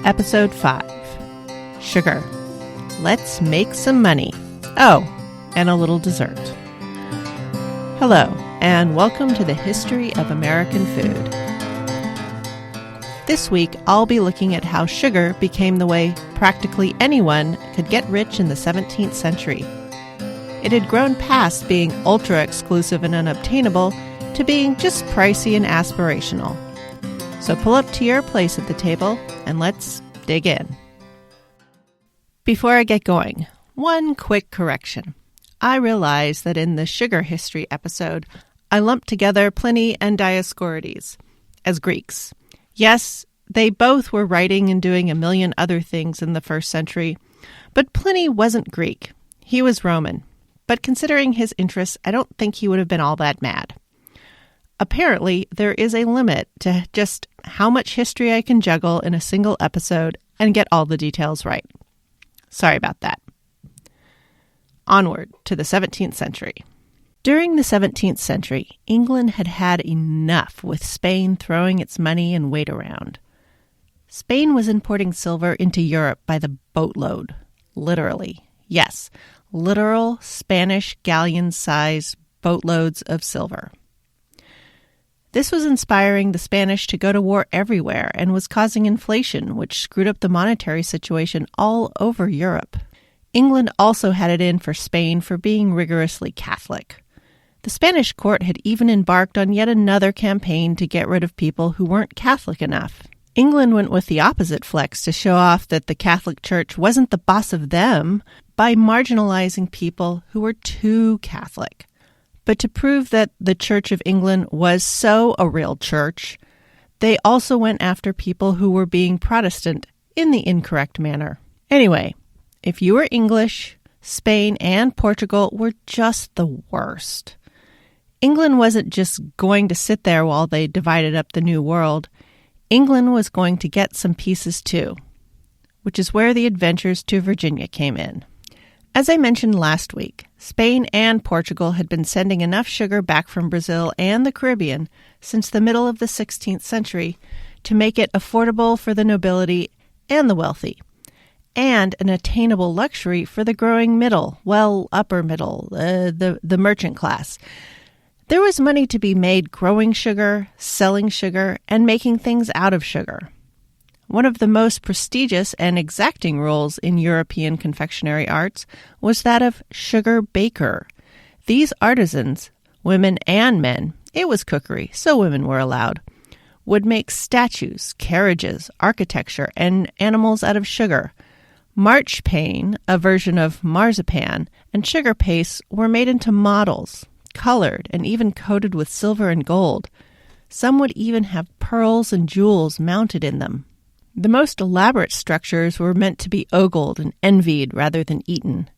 Episode 5, Sugar. Let's make some money. Oh, and a little dessert. Hello, and welcome to the History of American Food. This week, I'll be looking at how sugar became the way practically anyone could get rich in the 17th century. It had grown past being ultra-exclusive and unobtainable to being just pricey and aspirational. So pull up to your place at the table and let's dig in. Before I get going, one quick correction. I realize that in the sugar history episode, I lumped together Pliny and Dioscorides as Greeks. Yes, they both were writing and doing a million other things in the first century, but Pliny wasn't Greek. He was Roman. But considering his interests, I don't think he would have been all that mad. Apparently, there is a limit to just how much history I can juggle in a single episode and get all the details right. Sorry about that. Onward to the 17th century. During the 17th century, England had had enough with Spain throwing its money and weight around. Spain was importing silver into Europe by the boatload. Literally. Yes, literal Spanish galleon-sized boatloads of silver. This was inspiring the Spanish to go to war everywhere and was causing inflation, which screwed up the monetary situation all over Europe. England also had it in for Spain for being rigorously Catholic. The Spanish court had even embarked on yet another campaign to get rid of people who weren't Catholic enough. England went with the opposite flex to show off that the Catholic Church wasn't the boss of them by marginalizing people who were too Catholic. But to prove that the Church of England was so a real church, they also went after people who were being Protestant in the incorrect manner. Anyway, if you were English, Spain and Portugal were just the worst. England wasn't just going to sit there while they divided up the New World. England was going to get some pieces too, which is where the adventures to Virginia came in. As I mentioned last week, Spain and Portugal had been sending enough sugar back from Brazil and the Caribbean since the middle of the 16th century to make it affordable for the nobility and the wealthy, and an attainable luxury for the growing middle, well, upper middle, the merchant class. There was money to be made growing sugar, selling sugar, and making things out of sugar. One of the most prestigious and exacting roles in European confectionery arts was that of sugar baker. These artisans, women and men, it was cookery, so women were allowed, would make statues, carriages, architecture, and animals out of sugar. Marchpane, a version of marzipan, and sugar paste were made into models, colored, and even coated with silver and gold. Some would even have pearls and jewels mounted in them. The most elaborate structures were meant to be ogled and envied rather than eaten.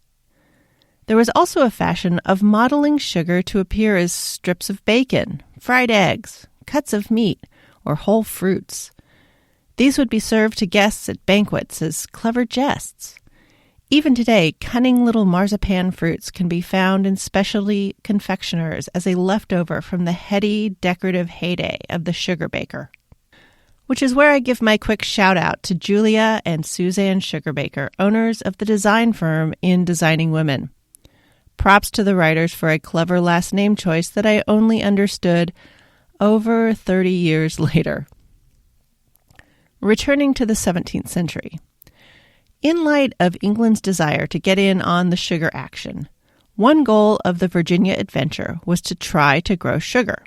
There was also a fashion of modeling sugar to appear as strips of bacon, fried eggs, cuts of meat, or whole fruits. These would be served to guests at banquets as clever jests. Even today, cunning little marzipan fruits can be found in specialty confectioners as a leftover from the heady, decorative heyday of the sugar baker. Which is where I give my quick shout-out to Julia and Suzanne Sugarbaker, owners of the design firm in Designing Women. Props to the writers for a clever last name choice that I only understood over 30 years later. Returning to the 17th century. In light of England's desire to get in on the sugar action, one goal of the Virginia adventure was to try to grow sugar.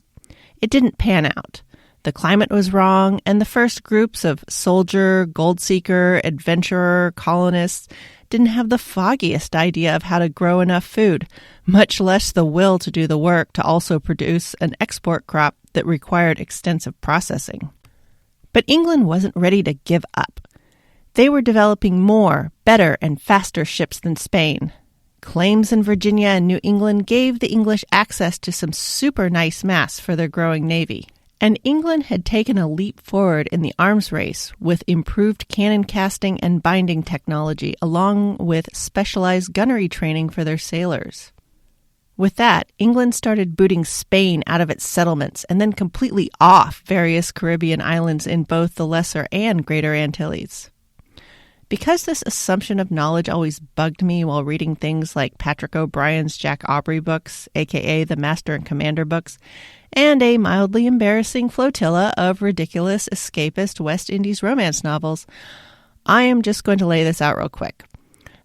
It didn't pan out. The climate was wrong, and the first groups of soldier, gold seeker, adventurer, colonists didn't have the foggiest idea of how to grow enough food, much less the will to do the work to also produce an export crop that required extensive processing. But England wasn't ready to give up. They were developing more, better, and faster ships than Spain. Claims in Virginia and New England gave the English access to some super nice masts for their growing navy. And England had taken a leap forward in the arms race with improved cannon casting and binding technology, along with specialized gunnery training for their sailors. With that, England started booting Spain out of its settlements and then completely off various Caribbean islands in both the Lesser and Greater Antilles. Because this assumption of knowledge always bugged me while reading things like Patrick O'Brien's Jack Aubrey books, aka the Master and Commander books, and a mildly embarrassing flotilla of ridiculous escapist West Indies romance novels, I am just going to lay this out real quick.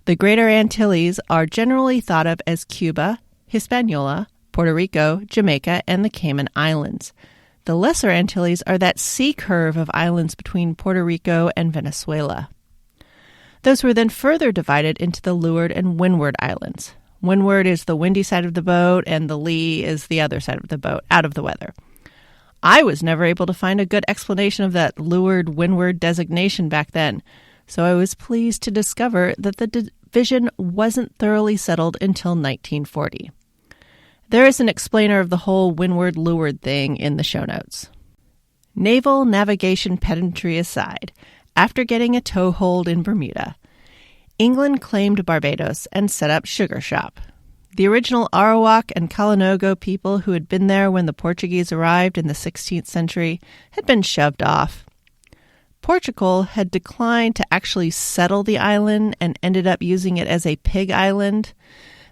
The Greater Antilles are generally thought of as Cuba, Hispaniola, Puerto Rico, Jamaica, and the Cayman Islands. The Lesser Antilles are that sea curve of islands between Puerto Rico and Venezuela. Those were then further divided into the Leeward and Windward Islands. Windward is the windy side of the boat, and the lee is the other side of the boat, out of the weather. I was never able to find a good explanation of that Leeward-Windward designation back then, so I was pleased to discover that the division wasn't thoroughly settled until 1940. There is an explainer of the whole Windward-Leeward thing in the show notes. Naval navigation pedantry aside, after getting a toehold in Bermuda, England claimed Barbados and set up sugar shop. The original Arawak and Kalanogo people who had been there when the Portuguese arrived in the 16th century had been shoved off. Portugal had declined to actually settle the island and ended up using it as a pig island,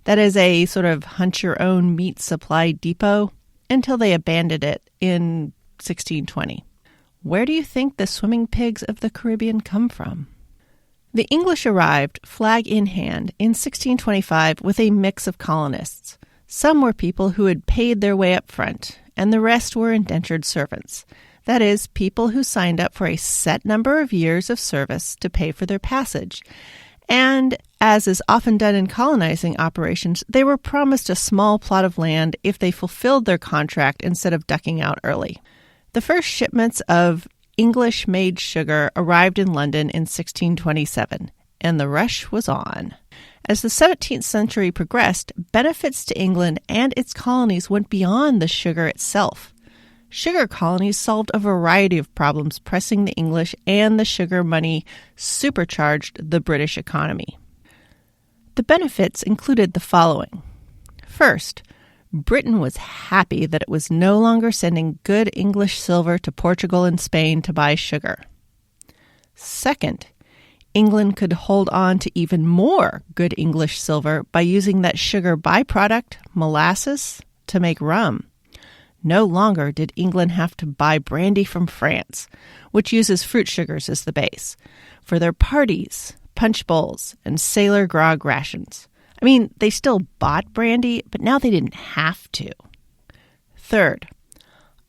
that is a sort of hunt-your-own meat supply depot, until they abandoned it in 1620. Where do you think the swimming pigs of the Caribbean come from? The English arrived, flag in hand, in 1625 with a mix of colonists. Some were people who had paid their way up front, and the rest were indentured servants. That is, people who signed up for a set number of years of service to pay for their passage. And, as is often done in colonizing operations, they were promised a small plot of land if they fulfilled their contract instead of ducking out early. The first shipments of English-made sugar arrived in London in 1627, and the rush was on. As the 17th century progressed, benefits to England and its colonies went beyond the sugar itself. Sugar colonies solved a variety of problems pressing the English, and the sugar money supercharged the British economy. The benefits included the following. First, Britain was happy that it was no longer sending good English silver to Portugal and Spain to buy sugar. Second, England could hold on to even more good English silver by using that sugar byproduct, molasses, to make rum. No longer did England have to buy brandy from France, which uses fruit sugars as the base, for their parties, punch bowls, and sailor grog rations. I mean, they still bought brandy, but now they didn't have to. Third,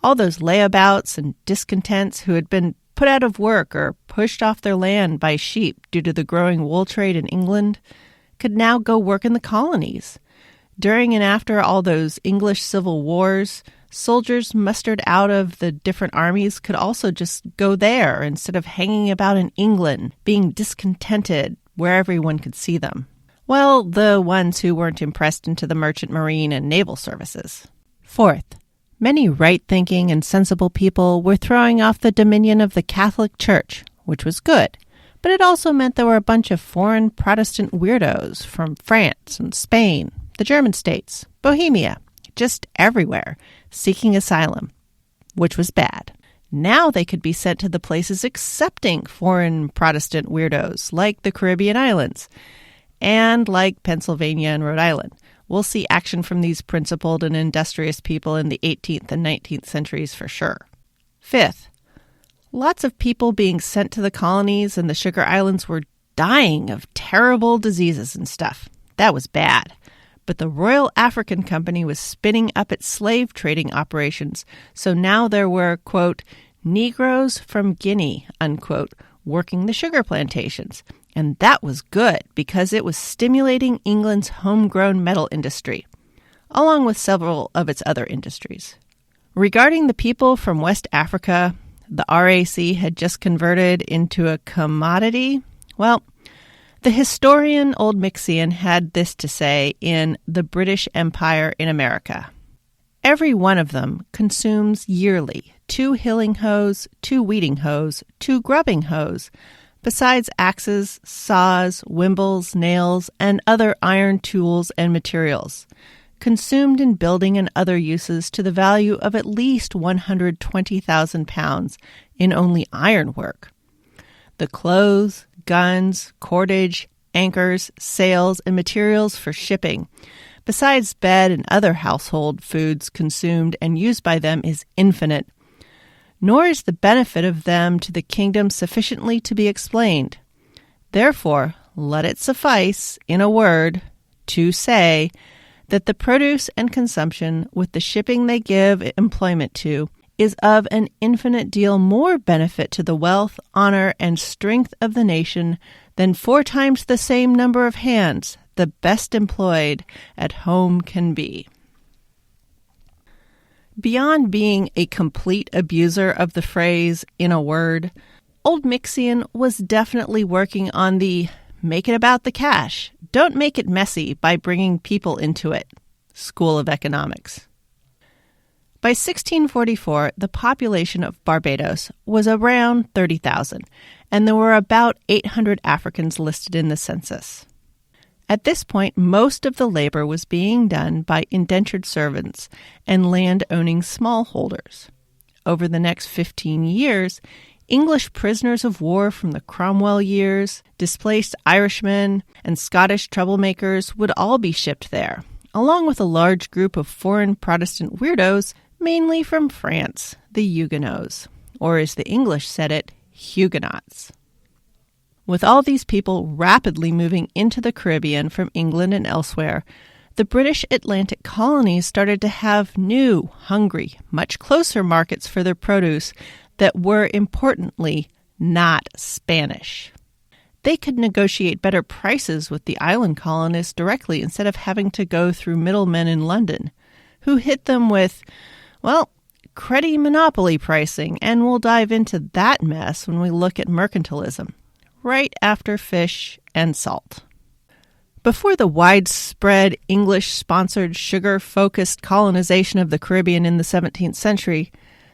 all those layabouts and discontents who had been put out of work or pushed off their land by sheep due to the growing wool trade in England could now go work in the colonies. During and after all those English civil wars, soldiers mustered out of the different armies could also just go there instead of hanging about in England, being discontented where everyone could see them. Well, the ones who weren't impressed into the merchant marine and naval services. Fourth, many right-thinking and sensible people were throwing off the dominion of the Catholic Church, which was good, but it also meant there were a bunch of foreign Protestant weirdos from France and Spain, the German states, Bohemia, just everywhere, seeking asylum, which was bad. Now they could be sent to the places accepting foreign Protestant weirdos, like the Caribbean islands, and like Pennsylvania and Rhode Island. We'll see action from these principled and industrious people in the 18th and 19th centuries for sure. Fifth, lots of people being sent to the colonies and the sugar islands were dying of terrible diseases and stuff. That was bad. But the Royal African Company was spinning up its slave trading operations, so now there were, quote, Negroes from Guinea, unquote, working the sugar plantations. And that was good because it was stimulating England's homegrown metal industry, along with several of its other industries. Regarding the people from West Africa, the RAC had just converted into a commodity. Well, the historian Old Mixian had this to say in The British Empire in America. Every one of them consumes yearly 2 hilling hoes, 2 weeding hoes, 2 grubbing hoes, besides axes, saws, wimbles, nails, and other iron tools and materials, consumed in building and other uses to the value of at least 120,000 pounds in only ironwork. The clothes, guns, cordage, anchors, sails, and materials for shipping. Besides bed and other household foods consumed and used by them is infinite. Nor is the benefit of them to the kingdom sufficiently to be explained. Therefore, let it suffice, in a word, to say that the produce and consumption, with the shipping they give employment to, is of an infinite deal more benefit to the wealth, honor, and strength of the nation than 4 times the same number of hands, the best employed, at home can be. Beyond being a complete abuser of the phrase, in a word, Old Mixian was definitely working on the make it about the cash, don't make it messy by bringing people into it school of economics. By 1644, the population of Barbados was around 30,000, and there were about 800 Africans listed in the census. At this point, most of the labor was being done by indentured servants and land-owning smallholders. Over the next 15 years, English prisoners of war from the Cromwell years, displaced Irishmen, and Scottish troublemakers would all be shipped there, along with a large group of foreign Protestant weirdos, mainly from France, the Huguenots, or as the English said it, Huguenots. With all these people rapidly moving into the Caribbean from England and elsewhere, the British Atlantic colonies started to have new, hungry, much closer markets for their produce that were, importantly, not Spanish. They could negotiate better prices with the island colonists directly instead of having to go through middlemen in London, who hit them with, credit monopoly pricing, and we'll dive into that mess when we look at mercantilism, right after fish and salt. Before the widespread English-sponsored sugar-focused colonization of the Caribbean in the 17th century,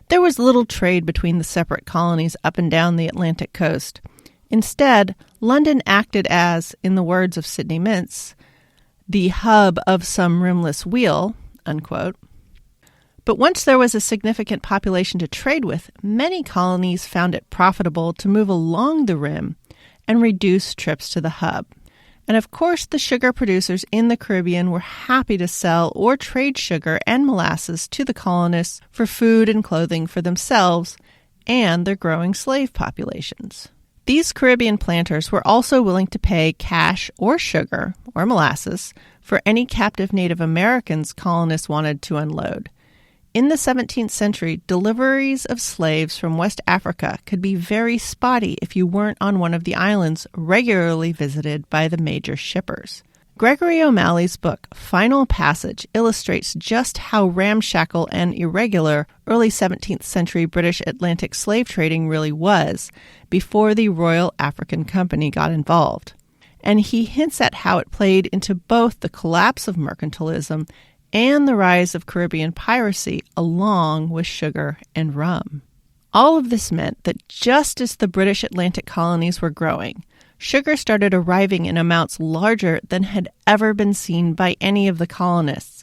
there was little trade between the separate colonies up and down the Atlantic coast. Instead, London acted as, in the words of Sidney Mintz, the hub of some rimless wheel, unquote. But once there was a significant population to trade with, many colonies found it profitable to move along the rim and reduce trips to the hub. And of course, the sugar producers in the Caribbean were happy to sell or trade sugar and molasses to the colonists for food and clothing for themselves and their growing slave populations. These Caribbean planters were also willing to pay cash or sugar or molasses for any captive Native Americans colonists wanted to unload. In the 17th century, deliveries of slaves from West Africa could be very spotty if you weren't on one of the islands regularly visited by the major shippers. Gregory O'Malley's book, Final Passage, illustrates just how ramshackle and irregular early 17th century British Atlantic slave trading really was before the Royal African Company got involved. And he hints at how it played into both the collapse of mercantilism and the rise of Caribbean piracy, along with sugar and rum. All of this meant that just as the British Atlantic colonies were growing, sugar started arriving in amounts larger than had ever been seen by any of the colonists,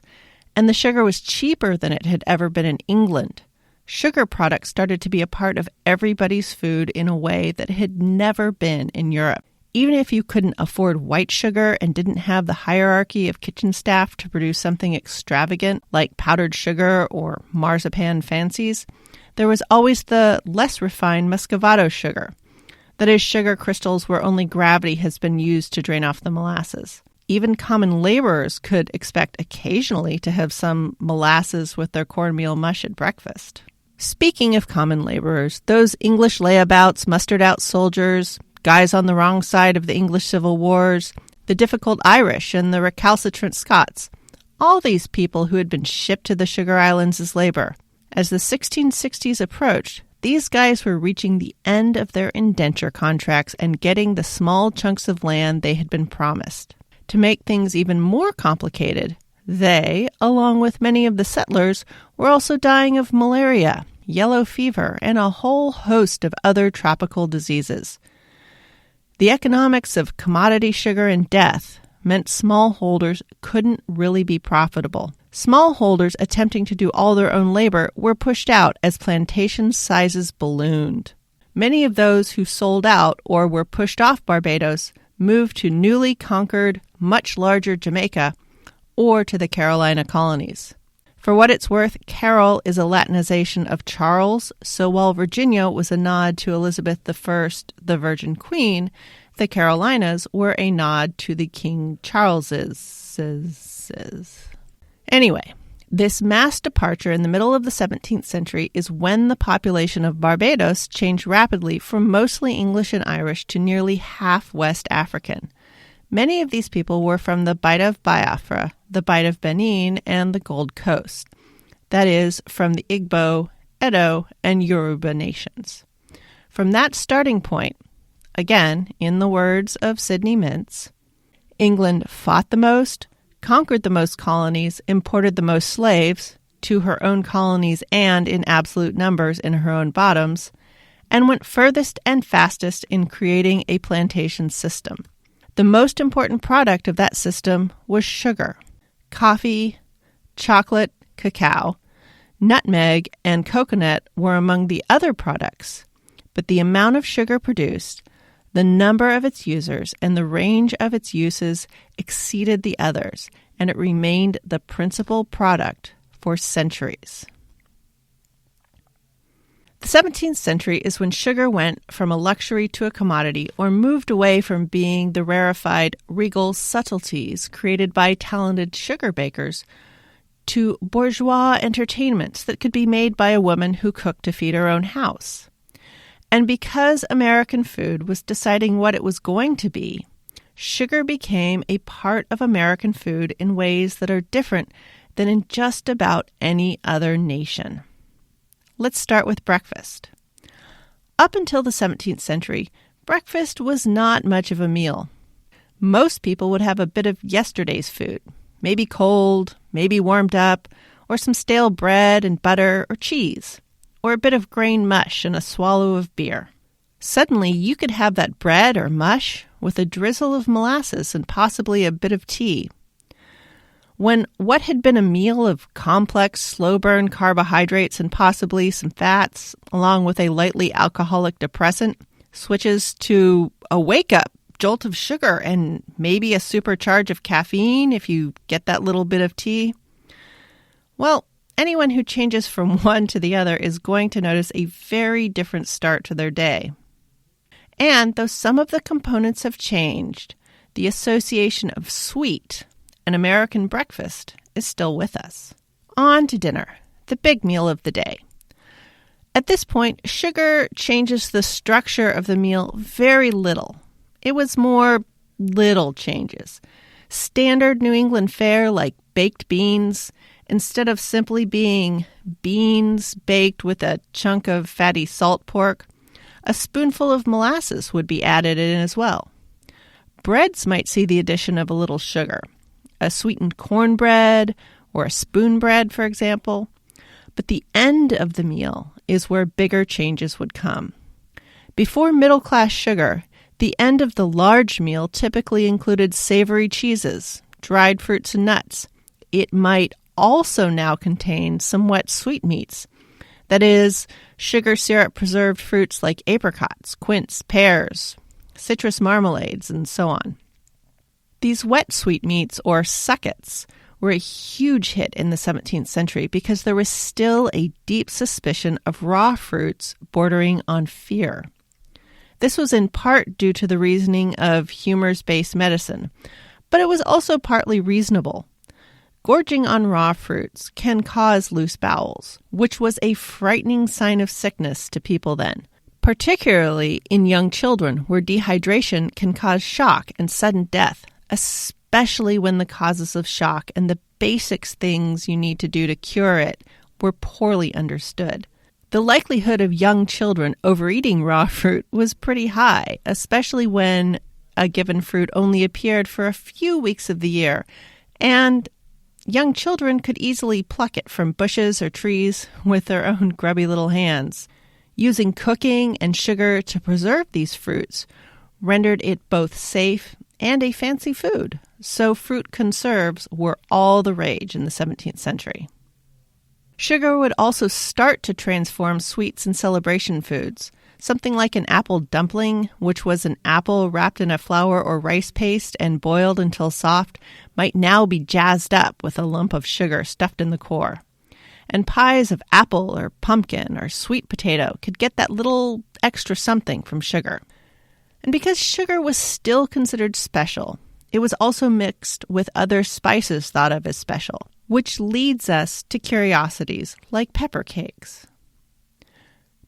and the sugar was cheaper than it had ever been in England. Sugar products started to be a part of everybody's food in a way that had never been in Europe. Even if you couldn't afford white sugar and didn't have the hierarchy of kitchen staff to produce something extravagant like powdered sugar or marzipan fancies, there was always the less refined muscovado sugar. That is, sugar crystals where only gravity has been used to drain off the molasses. Even common laborers could expect occasionally to have some molasses with their cornmeal mush at breakfast. Speaking of common laborers, those English layabouts, mustered-out soldiers, guys on the wrong side of the English Civil Wars, the difficult Irish, and the recalcitrant Scots, all these people who had been shipped to the Sugar Islands as labor. As the 1660s approached, these guys were reaching the end of their indenture contracts and getting the small chunks of land they had been promised. To make things even more complicated, they, along with many of the settlers, were also dying of malaria, yellow fever, and a whole host of other tropical diseases. The economics of commodity sugar and death meant smallholders couldn't really be profitable. Smallholders attempting to do all their own labor were pushed out as plantation sizes ballooned. Many of those who sold out or were pushed off Barbados moved to newly conquered, much larger Jamaica or to the Carolina colonies. For what it's worth, Carol is a Latinization of Charles, so while Virginia was a nod to Elizabeth I, the Virgin Queen, the Carolinas were a nod to the King Charleses. Anyway, this mass departure in the middle of the 17th century is when the population of Barbados changed rapidly from mostly English and Irish to nearly half West African. Many of these people were from the Bight of Biafra, the Bight of Benin, and the Gold Coast. That is, from the Igbo, Edo, and Yoruba nations. From that starting point, again, in the words of Sidney Mintz, England fought the most, conquered the most colonies, imported the most slaves to her own colonies and in absolute numbers in her own bottoms, and went furthest and fastest in creating a plantation system. The most important product of that system was sugar. Coffee, chocolate, cacao, nutmeg, and coconut were among the other products, but the amount of sugar produced, the number of its users, and the range of its uses exceeded the others, and it remained the principal product for centuries. The 17th century is when sugar went from a luxury to a commodity, or moved away from being the rarefied, regal subtleties created by talented sugar bakers to bourgeois entertainments that could be made by a woman who cooked to feed her own house. And because American food was deciding what it was going to be, sugar became a part of American food in ways that are different than in just about any other nation. Let's start with breakfast. Up until the 17th century, breakfast was not much of a meal. Most people would have a bit of yesterday's food, maybe cold, maybe warmed up, or some stale bread and butter or cheese, or a bit of grain mush and a swallow of beer. Suddenly, you could have that bread or mush with a drizzle of molasses and possibly a bit of tea. When what had been a meal of complex, slow-burn carbohydrates and possibly some fats, along with a lightly alcoholic depressant, switches to a wake-up jolt of sugar and maybe a supercharge of caffeine if you get that little bit of tea, well, anyone who changes from one to the other is going to notice a very different start to their day. And though some of the components have changed, the association of sweet, an American breakfast, is still with us. On to dinner, the big meal of the day. At this point, sugar changes the structure of the meal very little. It was more little changes. Standard New England fare like baked beans, instead of simply being beans baked with a chunk of fatty salt pork, a spoonful of molasses would be added in as well. Breads might see the addition of a little sugar, a sweetened cornbread or a spoon bread, for example. But the end of the meal is where bigger changes would come. Before middle-class sugar, the end of the large meal typically included savory cheeses, dried fruits and nuts. It might also now contain some wet sweetmeats. That is, sugar syrup preserved fruits like apricots, quince, pears, citrus marmalades, and so on. These wet sweetmeats, or suckets, were a huge hit in the 17th century because there was still a deep suspicion of raw fruits bordering on fear. This was in part due to the reasoning of humors-based medicine, but it was also partly reasonable. Gorging on raw fruits can cause loose bowels, which was a frightening sign of sickness to people then, particularly in young children where dehydration can cause shock and sudden death, especially when the causes of shock and the basic things you need to do to cure it were poorly understood. The likelihood of young children overeating raw fruit was pretty high, especially when a given fruit only appeared for a few weeks of the year, and young children could easily pluck it from bushes or trees with their own grubby little hands. Using cooking and sugar to preserve these fruits rendered it both safe and a fancy food, so fruit conserves were all the rage in the 17th century. Sugar would also start to transform sweets and celebration foods. Something like an apple dumpling, which was an apple wrapped in a flour or rice paste and boiled until soft, might now be jazzed up with a lump of sugar stuffed in the core. And pies of apple or pumpkin or sweet potato could get that little extra something from sugar. And because sugar was still considered special, it was also mixed with other spices thought of as special, which leads us to curiosities like pepper cakes.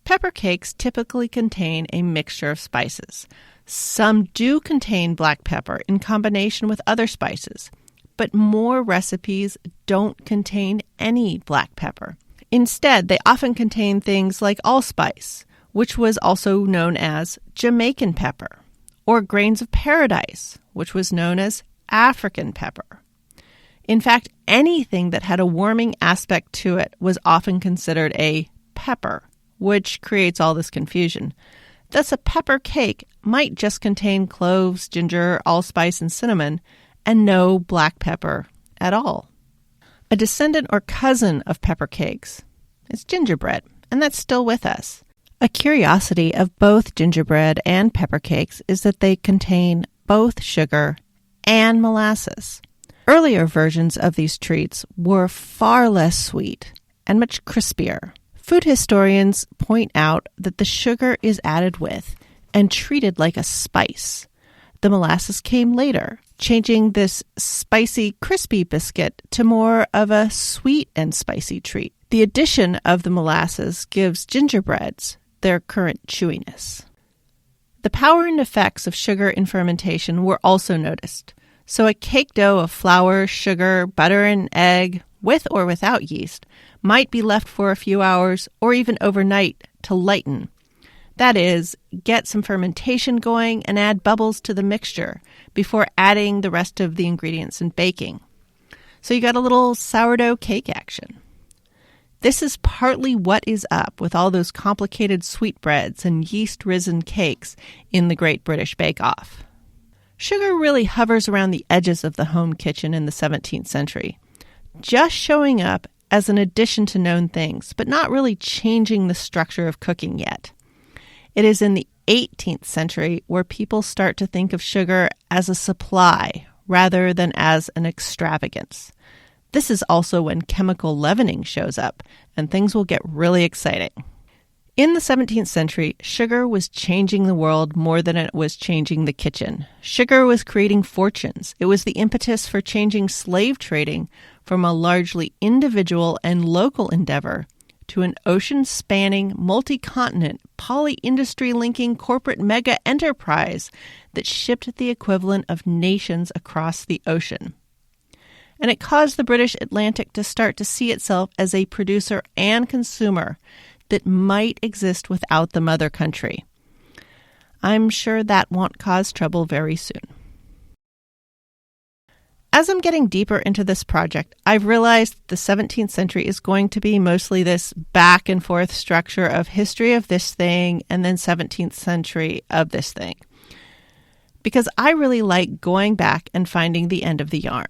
Pepper cakes typically contain a mixture of spices. Some do contain black pepper in combination with other spices, but more recipes don't contain any black pepper. Instead, they often contain things like allspice, which was also known as Jamaican pepper, or grains of paradise, which was known as African pepper. In fact, anything that had a warming aspect to it was often considered a pepper, which creates all this confusion. Thus, a pepper cake might just contain cloves, ginger, allspice, and cinnamon, and no black pepper at all. A descendant or cousin of pepper cakes is gingerbread, and that's still with us. A curiosity of both gingerbread and pepper cakes is that they contain both sugar and molasses. Earlier versions of these treats were far less sweet and much crispier. Food historians point out that the sugar is added with and treated like a spice. The molasses came later, changing this spicy, crispy biscuit to more of a sweet and spicy treat. The addition of the molasses gives gingerbreads their current chewiness. The power and effects of sugar in fermentation were also noticed. So a cake dough of flour, sugar, butter, and egg, with or without yeast, might be left for a few hours or even overnight to lighten. That is, get some fermentation going and add bubbles to the mixture before adding the rest of the ingredients and baking. So you got a little sourdough cake action. This is partly what is up with all those complicated sweetbreads and yeast-risen cakes in the Great British Bake Off. Sugar really hovers around the edges of the home kitchen in the 17th century, just showing up as an addition to known things, but not really changing the structure of cooking yet. It is in the 18th century where people start to think of sugar as a supply rather than as an extravagance. This is also when chemical leavening shows up, and things will get really exciting. In the 17th century, sugar was changing the world more than it was changing the kitchen. Sugar was creating fortunes. It was the impetus for changing slave trading from a largely individual and local endeavor to an ocean-spanning, multi-continent, poly-industry-linking corporate mega-enterprise that shipped the equivalent of nations across the ocean. And it caused the British Atlantic to start to see itself as a producer and consumer that might exist without the mother country. I'm sure that won't cause trouble very soon. As I'm getting deeper into this project, I've realized the 17th century is going to be mostly this back and forth structure of history of this thing and then 17th century of this thing. Because I really like going back and finding the end of the yarn.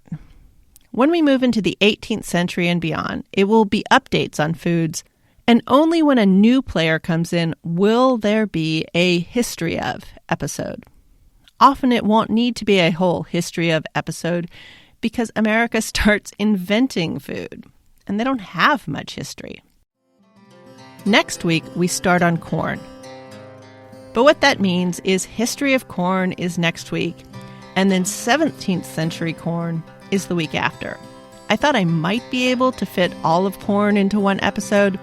When we move into the 18th century and beyond, it will be updates on foods, and only when a new player comes in will there be a history of episode. Often it won't need to be a whole history of episode because America starts inventing food, and they don't have much history. Next week, we start on corn. But what that means is history of corn is next week, and then 17th century corn is the week after. I thought I might be able to fit all of corn into one episode,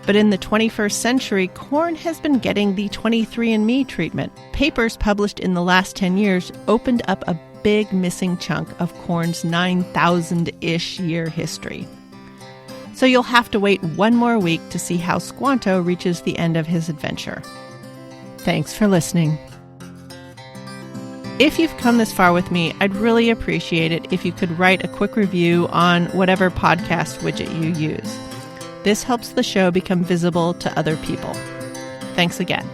but in the 21st century, corn has been getting the 23andMe treatment. Papers published in the last 10 years opened up a big missing chunk of corn's 9,000-ish year history. So you'll have to wait one more week to see how Squanto reaches the end of his adventure. Thanks for listening. If you've come this far with me, I'd really appreciate it if you could write a quick review on whatever podcast widget you use. This helps the show become visible to other people. Thanks again.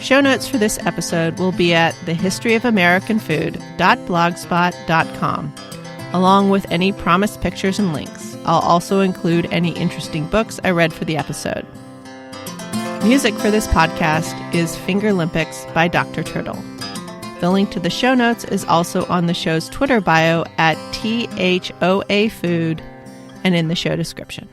Show notes for this episode will be at thehistoryofamericanfood.blogspot.com, along with any promised pictures and links. I'll also include any interesting books I read for the episode. Music for this podcast is Fingerlympics by Dr. Turtle. The link to the show notes is also on the show's Twitter bio at THOA Food and in the show description.